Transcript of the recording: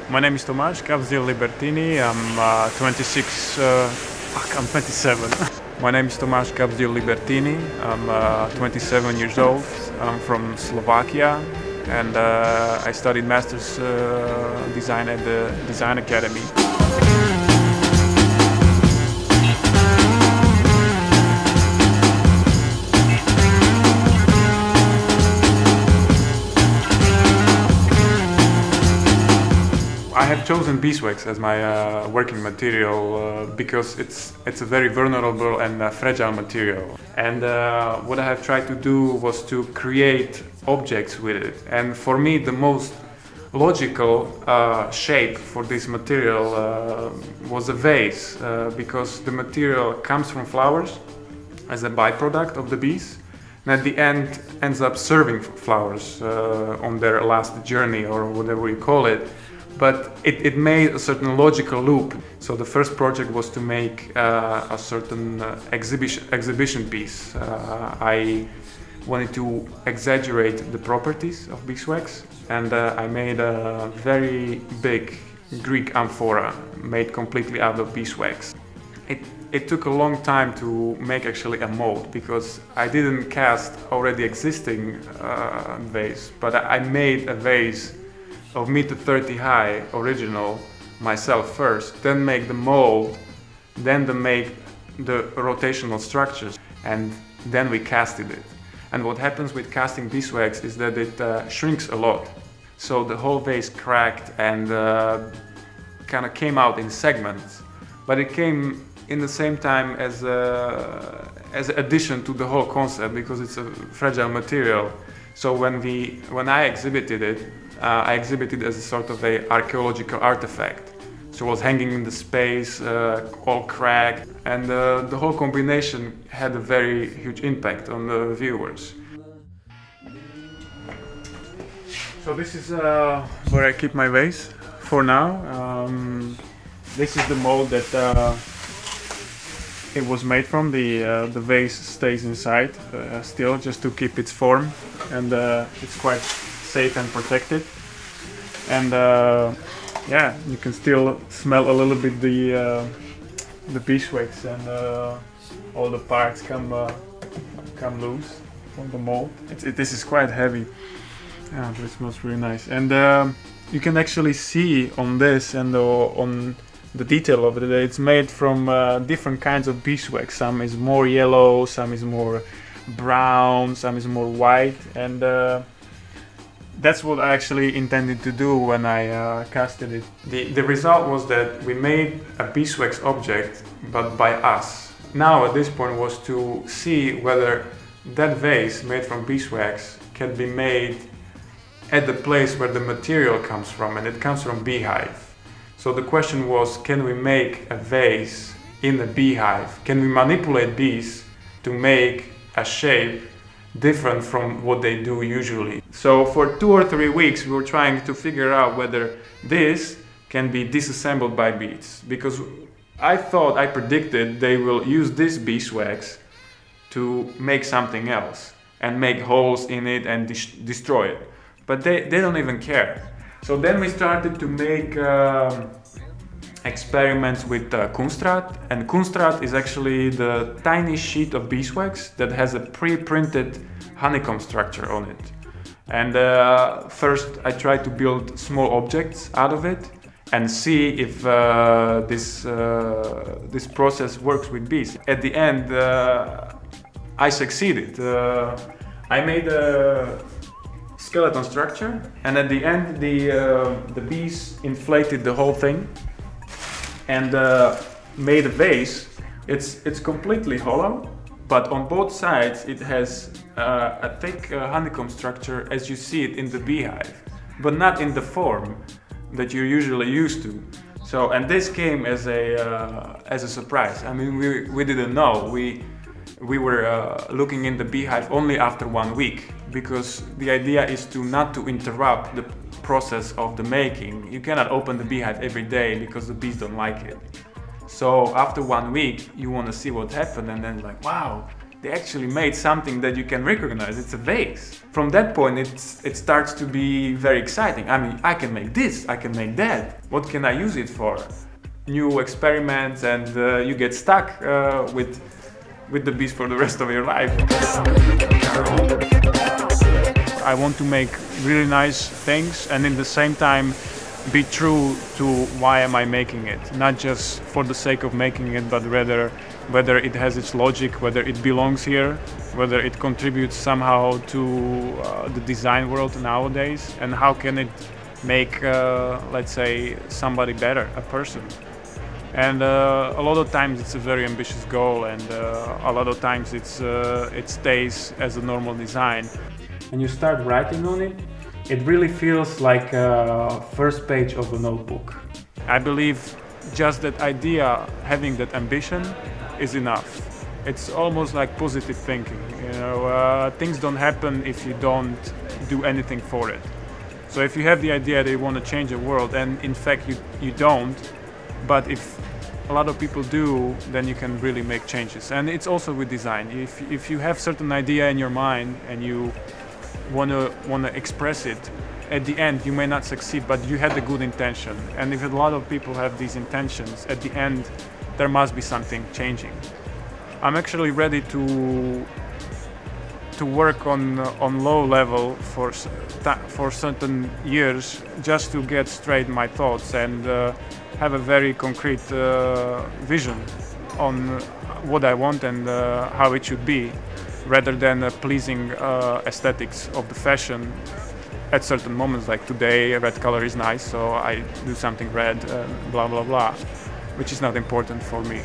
My name is Gabzdil Libertiny. I'm 26. I'm 27. My name is Gabzdil Libertiny. I'm 27 years old. I'm from Slovakia, and I studied master's design at the Design Academy. I have chosen beeswax as my working material because it's a very vulnerable and fragile material. And what I have tried to do was to create objects with it. And for me, the most logical shape for this material was a vase, because the material comes from flowers as a byproduct of the bees. And at the end ends up serving flowers on their last journey, or whatever you call it. But it made a certain logical loop. So the first project was to make a certain exhibition piece. I wanted to exaggerate the properties of beeswax, and I made a very big Greek amphora made completely out of beeswax. It took a long time to make actually a mold, because I didn't cast already existing vase, but I made a vase of 1.30 m high, original, myself first, then make the mold, then make the rotational structures, and then we casted it. And what happens with casting beeswax is that it shrinks a lot. So the whole vase cracked and kind of came out in segments, but it came in the same time as an addition to the whole concept, because it's a fragile material. So when I exhibited it, I exhibited as a sort of an archaeological artifact. So it was hanging in the space, all cracked, and the whole combination had a very huge impact on the viewers. So this is where I keep my vase for now. This is the mold that it was made from. The vase stays inside still, just to keep its form, and it's quite safe and protected. And yeah, you can still smell a little bit the beeswax, and all the parts come loose from the mold. This is quite heavy. Yeah, but it smells really nice. And you can actually see on this and on the detail of it that it's made from different kinds of beeswax. Some is more yellow, some is more brown, some is more white, and that's what I actually intended to do when I casted it. The result was that we made a beeswax object, but by us. Now at this point was to see whether that vase made from beeswax can be made at the place where the material comes from, and it comes from beehive. So the question was, can we make a vase in a beehive? Can we manipulate bees to make a shape different from what they do usually? So for 2 or 3 weeks we were trying to figure out whether this can be disassembled by bees, because I predicted they will use this beeswax to make something else and make holes in it and destroy it, but they don't even care. So then we started to make experiments with kunstdraad, and kunstdraad is actually the tiny sheet of beeswax that has a pre-printed honeycomb structure on it. And first I tried to build small objects out of it and see if this process works with bees. At the end I succeeded. I made a skeleton structure, and at the end the bees inflated the whole thing and made a vase. It's completely hollow, but on both sides it has a thick honeycomb structure as you see it in the beehive, but not in the form that you're usually used to. So, and this came as a surprise. I mean, we didn't know. We were looking in the beehive only after 1 week, because the idea is not to interrupt the process of the making. You cannot open the beehive every day because the bees don't like it. So after 1 week you want to see what happened, and then like, wow, they actually made something that you can recognize. It's a vase. From that point, it starts to be very exciting. I mean, I can make this, I can make that. What can I use it for? New experiments, and you get stuck with the beast for the rest of your life. I want to make really nice things and in the same time be true to why am I making it. Not just for the sake of making it, but rather whether it has its logic, whether it belongs here, whether it contributes somehow to the design world nowadays, and how can it make, let's say, somebody better, a person. And a lot of times it's a very ambitious goal, and a lot of times it stays as a normal design. When you start writing on it, it really feels like a first page of a notebook. I believe just that idea, having that ambition, is enough. It's almost like positive thinking. You know, things don't happen if you don't do anything for it. So if you have the idea that you want to change the world, and in fact you don't, but if a lot of people do, then you can really make changes. And it's also with design. If you have certain idea in your mind and you want to express it, at the end you may not succeed, but you had a good intention. And if a lot of people have these intentions, at the end there must be something changing. I'm actually ready to work on low level for certain years, just to get straight my thoughts and have a very concrete vision on what I want and how it should be, rather than pleasing aesthetics of the fashion at certain moments. Like today, red color is nice, so I do something red, blah blah blah, which is not important for me.